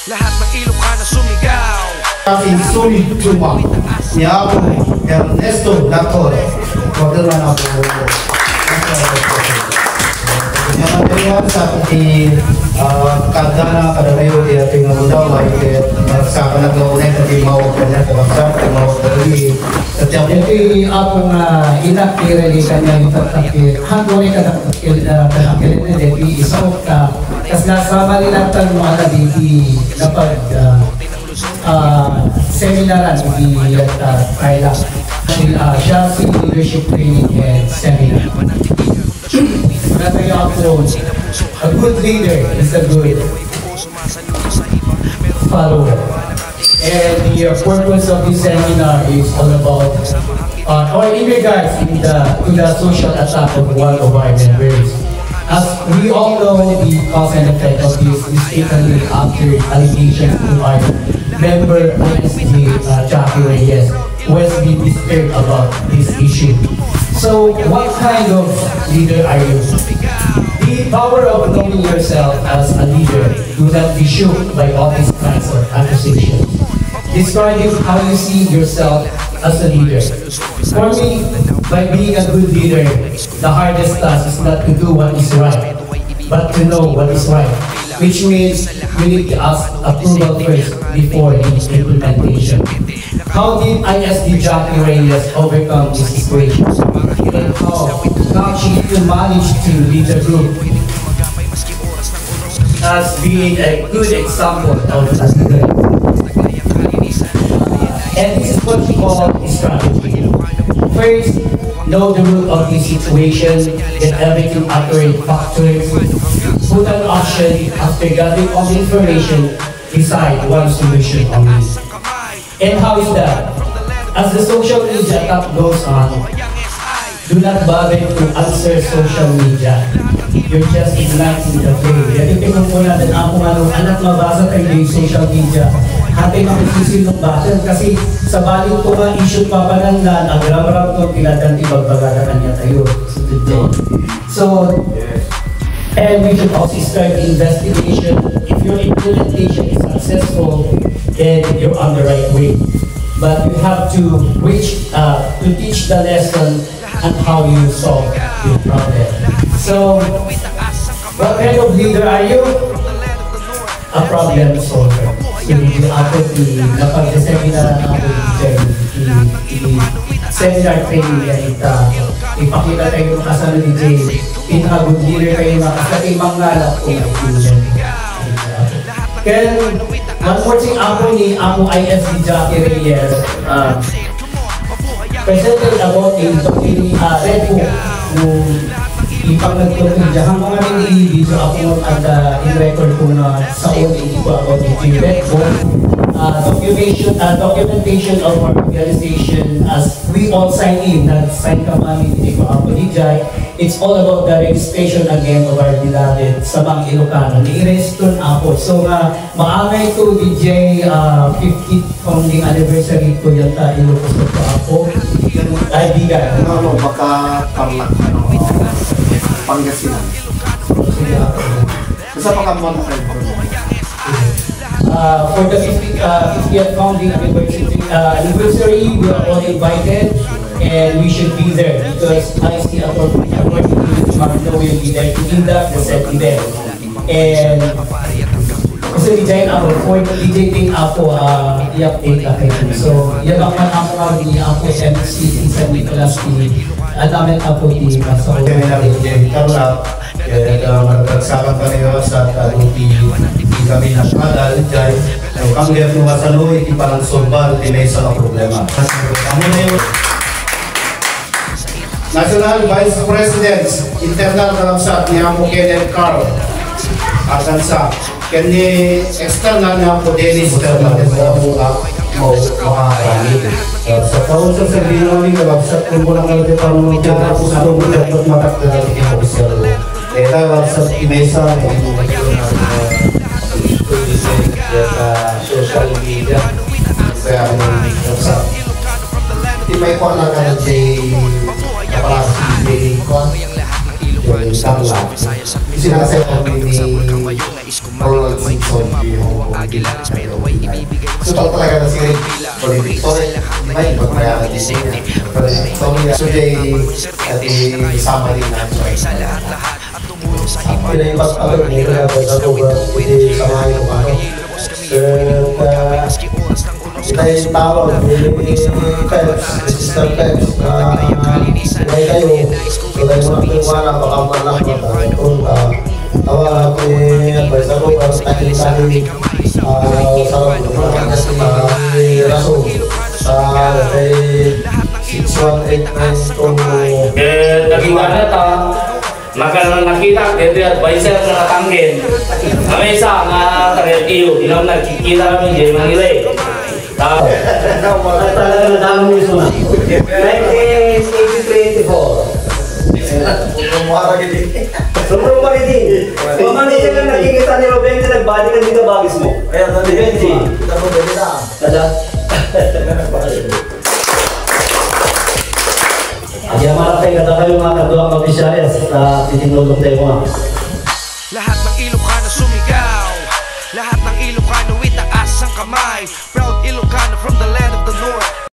lahat ng Ilocano sumigaw. Aking sulit juma niya ako Ernesto Lacor. Huwag naman ako. Kaya sa ating kagana kadalayo di ating mudaw ay sa panaglaunay ating mawag na kabaksak, mawag na rin. Setiap jadi apa inak kira-kira kanya ditetapkan hanggang kena jadi isok kasna sama linatan mga di dapat seminaran di Thailand Chelsea Leadership Training and Seminar. A good leader is a good follower. And the purpose of this seminar is all about, or in regards to the social attack of one of our members. As we all know, the cause and effect of this mistakenly after allegations to our member ISG Jackie Reyes, who has been disturbed about this issue. So, what kind of leader are you? The power of knowing yourself as a leader. Do not be shook by all these kinds of accusations. Describing how you see yourself as a leader. For me, by being a good leader, the hardest task is not to do what is right, but to know what is right. Which means we need to ask approval first before the implementation. How did ISD Jackie Reyes overcome this situation? And how she managed to lead the group as being a good example of a leader. And this is what we call strategy. First, know the root of the situation, get everything accurate factors, put an action after gathering all the information, decide one solution on it. And how is that? As the social media attack goes on, do not bother to answer social media. You're just igniting the flame. Yan yung tingnan po natin ako anak mabasa kayo yung social media. Hati makisisil ng basa kasi sa balik ko nga issue papananggan, agram-ram ko pinatan ibagbagaran niya tayo. So, and we should also start the investigation. If your implementation is successful, then you're on the right way. But you have to teach the lesson and how you solve your problem. So, what kind of leader are you? A problem solver. So, ako napag-seminar ako seminar training yan ipakita tayo yung kasano ni Jay. Pinaka-good leader kayo makasati mangalap kung nag-leader. Kaya, one more thing ako ni ISD Jackie Reyes presented about a red book nung ipang nagtutulog dyan. Hanggang nga nilibig so ako in-record ko na sa audio ko about the red book. Documentation of our organization as we all sign in, nag-sign ka mami dito ako ni Jai. It's all about the registration again of our beloved Samang Ilocano. Ni-register ako. So, maamay ko DJ 50th founding anniversary ko yata Ilocos ko ako. Ay, bigan. baka Pangasinan. Basta pagkamuan na kayo. For the 50th founding anniversary, we are all invited and we should be there because I see according to Marno will be there to conduct the set event. And kasi DJ ako, for DJ thing ako, i-update ako. So, yan ang ako ako MC sa Nicolas T. Alamin ako di Maso. Karena magkagsakan pa rin sa di kami nasyadal dyan. Kami lihat nuwasalo, iti parang solbar, di may isang problema. National Vice President, internal kalamsat ni Amo Kenneth Carl. Akan sa kani external na po Dennis Termal mau makakami. Sa taon sa sabihin namin, kalapsat kung muna nga natin parang magkakapos ito mo dapat makakalabi yung official. Kaya kalapsat imesa sa social media. Kaya kalapsat. Di may kuha lang ka ng kapalasi yung tangla. Sinasay kami ni Oral Simpson yung Sutok talaga na si politik. Sorry, may pagkayaan din siya. Sorry, today, at isama rin na. Pinaipas ako ni Kaya sa lugar, hindi samahin ko ako. Kita yung tawag ni Peps, Sister Peps, na may kayo, so dahil mga pinwala, baka malak na kung tawa ako advice ako, pero takin-takin sa Raso, sa 6189 naging ganeta, nakita, dito yung advisor na natanggin. Kami isa nga taga-iyo, ilang nagkikita kami dyan Manila eh. talaga na dami mo yung suna. 1984. Sobrang malidi. Mamani ka lang nakikita ni Robenji, nagbali ka dito bagis mo. Kaya na Robenji. Kada? Diyan maratay ka na kayo mga kadulang kabisayas na titinulong tayo mga. Lahat ng Ilocano sumigaw, lahat ng Ilocano itaas ang kamay. Proud Ilocano from the land of the north.